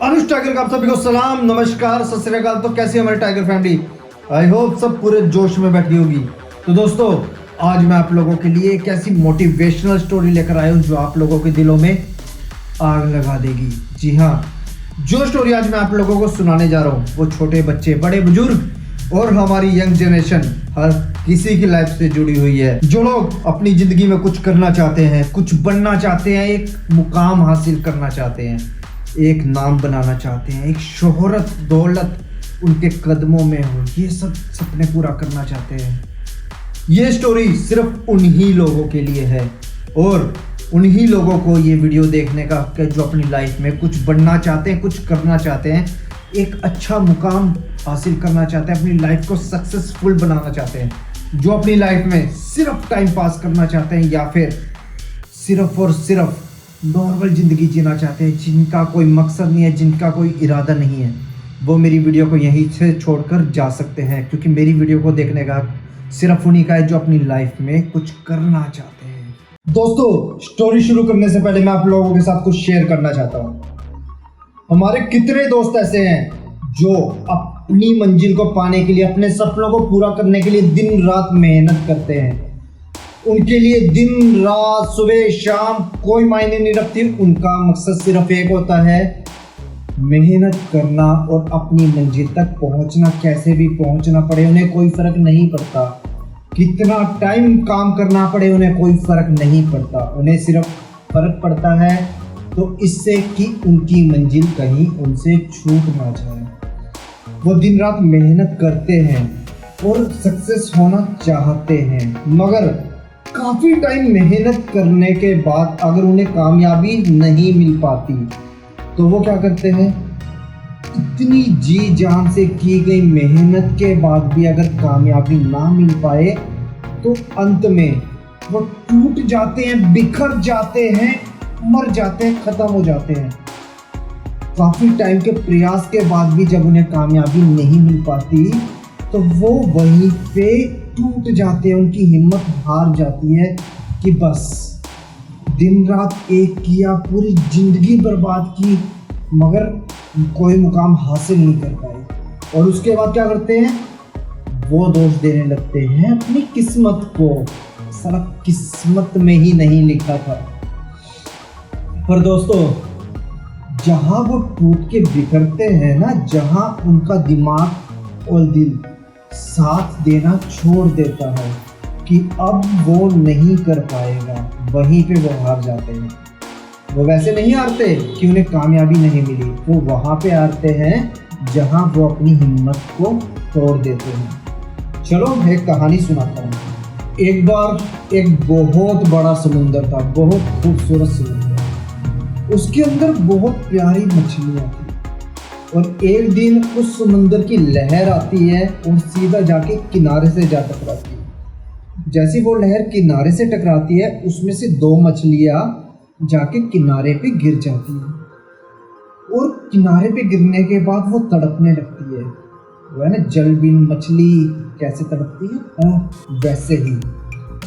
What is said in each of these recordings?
अनुज tiger का आप सभी को सलाम नमस्कार सत श्री अकाल। तो कैसी है हमारी टाइगर फैमिली? आई होप सब पूरे जोश में बैठी होगी। तो दोस्तों, आज मैं आप लोगों के लिए एक ऐसी मोटिवेशनल स्टोरी लेकर आया हूँ जो आप लोगों के दिलों में आग लगा देगी। जी हाँ, जो स्टोरी आज मैं आप लोगों को सुनाने जा रहा हूँ वो छोटे बच्चे, बड़े बुजुर्ग और हमारी यंग जनरेशन हर किसी की लाइफ से जुड़ी हुई है। जो लोग अपनी जिंदगी में कुछ करना चाहते हैं, कुछ बनना चाहते हैं, एक मुकाम हासिल करना चाहते हैं, एक नाम बनाना चाहते हैं, एक शोहरत दौलत उनके कदमों में हो, ये सब सपने पूरा करना चाहते हैं। ये स्टोरी सिर्फ उन्हीं लोगों के लिए है और उन्हीं लोगों को ये वीडियो देखने का हक है जो अपनी लाइफ में कुछ बनना चाहते हैं, कुछ करना चाहते हैं, एक अच्छा मुकाम हासिल करना चाहते हैं, अपनी लाइफ को सक्सेसफुल बनाना चाहते हैं, जो अपनी लाइफ में सिर्फ टाइम पास करना चाहते हैं या फिर सिर्फ और सिर्फ नॉर्मल ज़िंदगी जीना चाहते हैं, जिनका कोई मकसद नहीं है, जिनका कोई इरादा नहीं है। वो मेरी वीडियो को यहीं से छोड़कर जा सकते हैं, क्योंकि मेरी वीडियो को देखने का सिर्फ उन्हीं का है जो अपनी लाइफ में कुछ करना चाहते हैं। दोस्तों, स्टोरी शुरू करने से पहले मैं आप लोगों के साथ कुछ शेयर करना चाहता हूँ। हमारे कितने दोस्त ऐसे हैं जो अपनी मंजिल को पाने के लिए, अपने सपनों को पूरा करने के लिए दिन रात मेहनत करते हैं। उनके लिए दिन रात सुबह शाम कोई मायने नहीं रखती, उनका मकसद सिर्फ एक होता है, मेहनत करना और अपनी मंजिल तक पहुंचना। कैसे भी पहुंचना पड़े उन्हें कोई फर्क नहीं पड़ता, कितना टाइम काम करना पड़े उन्हें कोई फर्क नहीं पड़ता। उन्हें सिर्फ फर्क पड़ता है तो इससे कि उनकी मंजिल कहीं उनसे छूट ना जाए। वो दिन रात मेहनत करते हैं और सक्सेस होना चाहते हैं, मगर काफ़ी टाइम मेहनत करने के बाद अगर उन्हें कामयाबी नहीं मिल पाती तो वो क्या करते हैं, इतनी जी जान से की गई मेहनत के बाद भी अगर कामयाबी ना मिल पाए तो अंत में वो टूट जाते हैं, बिखर जाते हैं, मर जाते हैं, ख़त्म हो जाते हैं। काफ़ी टाइम के प्रयास के बाद भी जब उन्हें कामयाबी नहीं मिल पाती तो वो वहीं पे टूट जाते हैं, उनकी हिम्मत हार जाती है कि बस दिन रात एक किया, पूरी ज़िंदगी बर्बाद की, मगर कोई मुकाम हासिल नहीं कर पाए। और उसके बाद क्या करते हैं, वो दोष देने लगते हैं अपनी किस्मत को। सारा किस्मत में ही नहीं लिखा था। पर दोस्तों, जहाँ वो टूट के बिखरते हैं ना, जहाँ उनका दिमाग और दिल साथ देना छोड़ देता है कि अब वो नहीं कर पाएगा, वहीं पे वो हार जाते हैं। वो वैसे नहीं हारते कि उन्हें कामयाबी नहीं मिली, वो वहाँ पे हारते हैं जहाँ वो अपनी हिम्मत को तोड़ देते हैं। चलो एक कहानी सुनाता हूँ। एक बार एक बहुत बड़ा समुंदर था, बहुत खूबसूरत समुंदर। उसके अंदर बहुत प्यारी मछलियाँ थी और एक दिन उस समुंदर की लहर आती है और सीधा जाके किनारे से जा टकराती है। जैसी वो लहर किनारे से टकराती है, उसमें से दो मछलियाँ जाके किनारे पे गिर जाती है और किनारे पे गिरने के बाद वो तड़पने लगती है। वो है ना, जलबिन मछली कैसे तड़पती है, वैसे ही।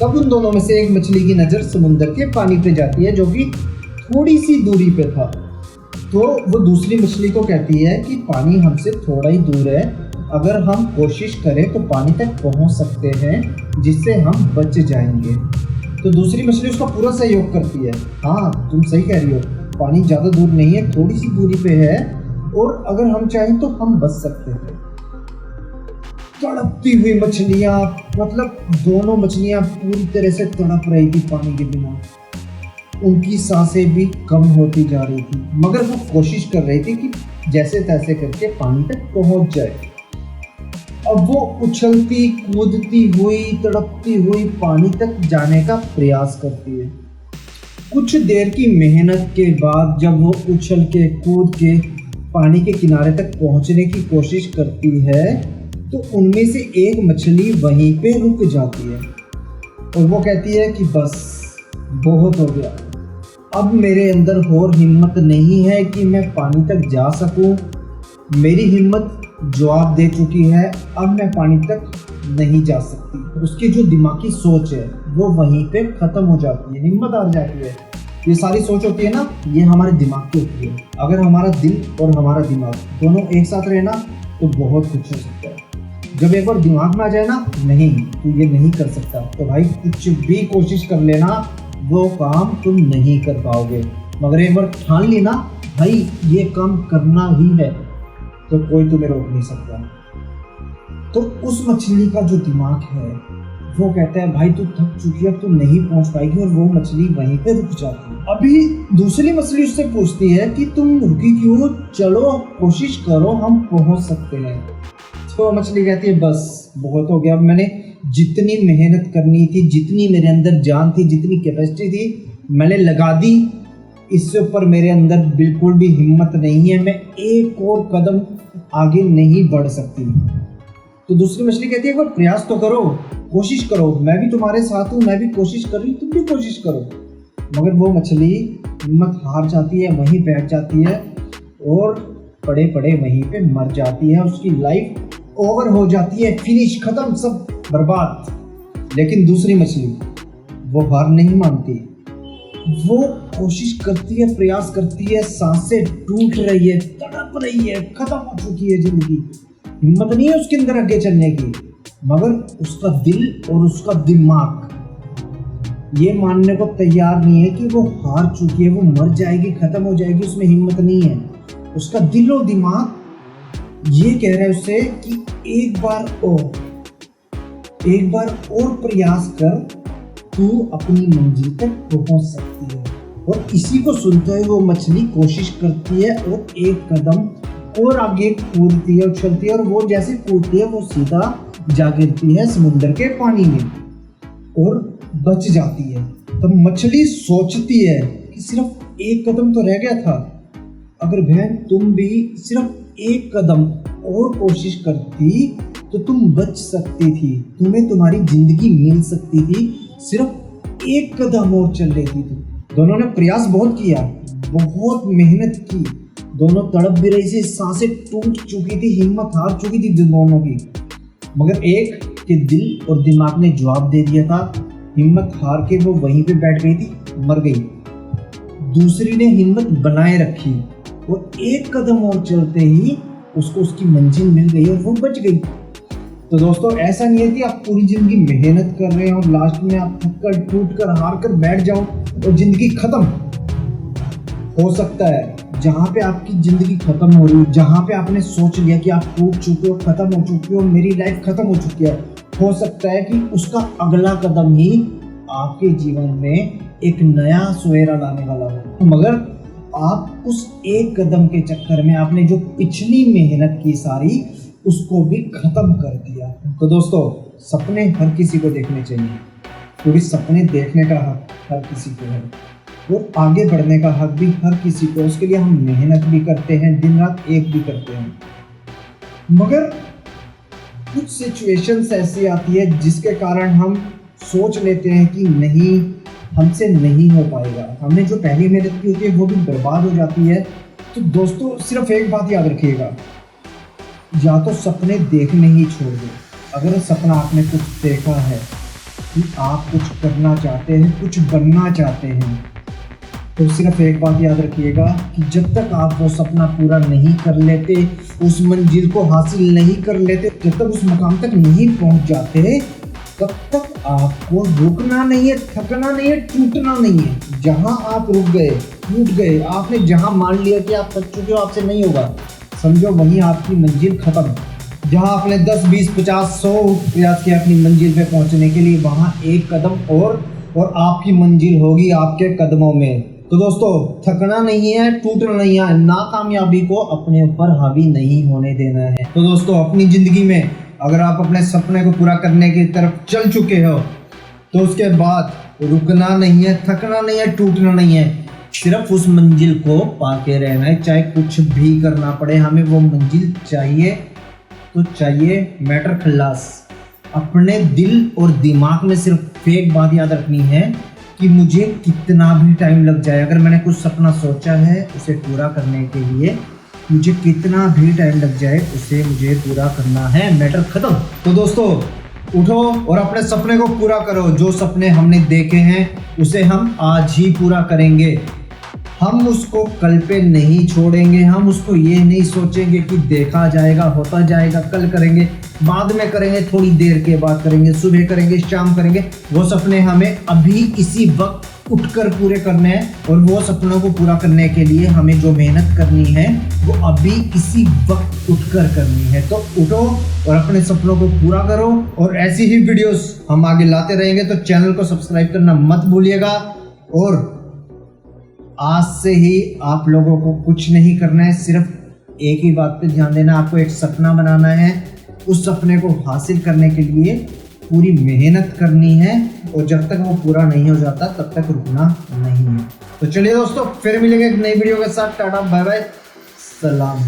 तब उन दोनों में से एक मछली की नज़र समुंदर के पानी पे जाती है, जो कि थोड़ी सी दूरी पे था। तो वो दूसरी मछली को कहती है कि पानी हमसे थोड़ा ही दूर है, अगर हम कोशिश करें तो पानी तक पहुंच सकते हैं, जिससे हम बच जाएंगे। तो दूसरी मछली उसका पूरा सहयोग करती है। हाँ, तुम सही कह रही हो, पानी ज़्यादा दूर नहीं है, थोड़ी सी दूरी पे है और अगर हम चाहें तो हम बच सकते हैं। तड़पती हुई मछलियाँ, मतलब दोनों मछलियाँ पूरी तरह से तड़प रही थी पानी के बिना। उनकी सांसें भी कम होती जा रही थी, मगर वो कोशिश कर रही थी कि जैसे तैसे करके पानी तक पहुंच जाए। अब वो उछलती कूदती हुई, तड़पती हुई पानी तक जाने का प्रयास करती है। कुछ देर की मेहनत के बाद जब वो उछल के कूद के पानी के किनारे तक पहुंचने की कोशिश करती है तो उनमें से एक मछली वहीं पे रुक जाती है और वो कहती है कि बस बहुत हो गया, अब मेरे अंदर और हिम्मत नहीं है कि मैं पानी तक जा सकूं। मेरी हिम्मत जवाब दे चुकी है, अब मैं पानी तक नहीं जा सकती। उसकी जो दिमागी सोच है वो वहीं पे ख़त्म हो जाती है, हिम्मत हार जाती है। ये सारी सोच होती है ना, ये हमारे दिमाग की होती है। अगर हमारा दिल और हमारा दिमाग दोनों एक साथ रहे ना तो बहुत कुछ हो सकता है। जब एक बार दिमाग में आ जाए ना नहीं तू ये नहीं कर सकता, तो भाई कुछ भी कोशिश कर लेना, वो काम तुम नहीं कर पाओगे। मगर एक बार ठान ली ना भाई ये काम करना ही है, तो कोई तुम्हें रोक नहीं सकता। तो उस मछली का जो दिमाग है वो कहता है भाई तू थक चुकी है, तू नहीं पहुंच पाएगी, और वो मछली वहीं पे रुक जाती है। अभी दूसरी मछली उससे पूछती है कि तुम रुकी क्यों, चलो कोशिश करो, हम पहुंच सकते हैं। तो मछली कहती है बस बहुत हो गया, अब मैंने जितनी मेहनत करनी थी, जितनी मेरे अंदर जान थी, जितनी कैपेसिटी थी मैंने लगा दी, इससे ऊपर मेरे अंदर बिल्कुल भी हिम्मत नहीं है, मैं एक और कदम आगे नहीं बढ़ सकती। तो दूसरी मछली कहती है एक बार प्रयास तो करो, कोशिश करो, मैं भी तुम्हारे साथ हूँ, मैं भी कोशिश कर रही हूँ, तुम भी कोशिश करो। मगर वो मछली हिम्मत हार जाती है, वहीं बैठ जाती है और पड़े पड़े वहीं पे मर जाती है। उसकी लाइफ ओवर हो जाती है, फिनिश, खत्म, सब बर्बाद। लेकिन दूसरी मछली वो हार नहीं मानती, वो कोशिश करती है, प्रयास करती है, सांसें टूट रही है, तड़प रही है, खत्म हो चुकी है जिंदगी, हिम्मत नहीं है उसके अंदर आगे चलने की। मगर उसका दिल और उसका दिमाग ये मानने को तैयार नहीं है कि वो हार चुकी है, वो मर जाएगी, खत्म हो जाएगी, उसमें हिम्मत नहीं है। उसका दिल और दिमाग ये कह रहा है उससे कि एक बार और प्रयास कर, तू अपनी मंजिल तक पहुंच सकती है। और इसी को सुनते हुए वो मछली कोशिश करती है और एक कदम और आगे कूदती है, उछलती है, और वो जैसे कूदती है वो सीधा जा गिरती है समुद्र के पानी में और बच जाती है। तब मछली सोचती है कि सिर्फ एक कदम तो रह गया था, अगर बहन तुम भी सिर्फ एक कदम और कोशिश करती तो तुम बच सकती थी, तुम्हें तुम्हारी जिंदगी मिल सकती थी, सिर्फ एक कदम और चल रही थी। दोनों ने प्रयास बहुत किया, बहुत मेहनत की, दोनों तड़प भी रही थी, सांसें टूट चुकी थी, हिम्मत हार चुकी थी दोनों की। मगर एक के दिल और दिमाग ने जवाब दे दिया था, हिम्मत हार के वो वहीं पे बैठ गई थी, मर गई। दूसरी ने हिम्मत बनाए रखी और एक कदम और चलते ही उसको उसकी मंजिल मिल गई और वो बच गई। तो दोस्तों ऐसा नहीं है कि आप पूरी जिंदगी मेहनत कर रहे हो और लास्ट में आप थक कर, टूट कर, हार कर बैठ जाओ और जिंदगी खत्म। हो सकता है जहाँ पे आपकी जिंदगी खत्म हो रही है, जहाँ पे आपने सोच लिया कि आप टूट चुके हो, खत्म हो चुकी हो, मेरी लाइफ खत्म हो चुकी है, हो सकता है कि उसका अगला कदम ही आपके जीवन में एक नया सवेरा लाने वाला हो। मगर आप उस एक कदम के चक्कर में आपने जो पिछली मेहनत की सारी उसको भी खत्म कर दिया। तो दोस्तों सपने हर किसी को देखने चाहिए, क्योंकि सपने देखने का हक हर किसी को है और आगे बढ़ने का हक भी हर किसी को। उसके लिए हम मेहनत भी करते हैं, दिन रात एक भी करते हैं। मगर कुछ सिचुएशंस ऐसी आती है जिसके कारण हम सोच लेते हैं कि नहीं, हमसे नहीं हो पाएगा, हमने जो पहली मेहनत की होती है वो भी बर्बाद हो जाती है। तो दोस्तों सिर्फ एक बात याद रखिएगा, या तो सपने देखने ही छोड़ दो। अगर सपना आपने कुछ देखा है कि आप कुछ करना चाहते हैं, कुछ बनना चाहते हैं, तो सिर्फ एक बात याद रखिएगा कि जब तक आप वो सपना पूरा नहीं कर लेते, उस मंजिल को हासिल नहीं कर लेते, जब तक उस मकाम तक नहीं पहुंच जाते, तब तक आपको रुकना नहीं है, थकना नहीं है, टूटना नहीं है। जहां आप रुक गए, टूट गए, आपने जहां मान लिया कि आप थक चुके हो, आपसे नहीं होगा, समझो वहीं आपकी मंजिल खत्म। जहां आपने 10, 20, 50, 100 प्रयास किया अपनी मंजिल पे पहुंचने के लिए, वहां एक कदम और आपकी मंजिल होगी आपके कदमों में। तो दोस्तों थकना नहीं है, टूटना नहीं है, नाकामयाबी को अपने ऊपर हावी नहीं होने देना है। तो दोस्तों अपनी जिंदगी में अगर आप अपने सपने को पूरा करने की तरफ चल चुके हो तो उसके बाद रुकना नहीं है, थकना नहीं है, टूटना नहीं है, सिर्फ उस मंजिल को पाके रहना है, चाहे कुछ भी करना पड़े, हमें वो मंजिल चाहिए तो चाहिए, मैटर खल्लास। अपने दिल और दिमाग में सिर्फ एक बात याद रखनी है कि मुझे कितना भी टाइम लग जाए, अगर मैंने कुछ सपना सोचा है उसे पूरा करने के लिए मुझे कितना भी टाइम लग जाए उसे मुझे पूरा करना है, मैटर खत्म। तो दोस्तों उठो और अपने सपने को पूरा करो। जो सपने हमने देखे हैं उसे हम आज ही पूरा करेंगे। हम उसको कल पे नहीं छोड़ेंगे। हम उसको ये नहीं सोचेंगे कि देखा जाएगा, होता जाएगा, कल करेंगे, बाद में करेंगे, थोड़ी देर के बाद करेंगे, सुबह करेंगे, शाम करेंगे। वो सपने हमें अभी इसी वक्त उठकर पूरे करने हैं। और वो सपनों को पूरा करने के लिए हमें जो मेहनत करनी है वो अभी इसी वक्त उठकर करनी है। तो उठो और अपने सपनों को पूरा करो। और ऐसी ही वीडियोस हम आगे लाते रहेंगे, तो चैनल को सब्सक्राइब करना मत भूलिएगा। और आज से ही आप लोगों को कुछ नहीं करना है, सिर्फ एक ही बात पे ध्यान देना। आपको एक सपना बनाना है, उस सपने को हासिल करने के लिए पूरी मेहनत करनी है। और जब तक वो पूरा नहीं हो जाता तब तक रुकना नहीं है। तो चलिए दोस्तों, फिर मिलेंगे एक नई वीडियो के साथ। टाटा बाय बाय, सलाम।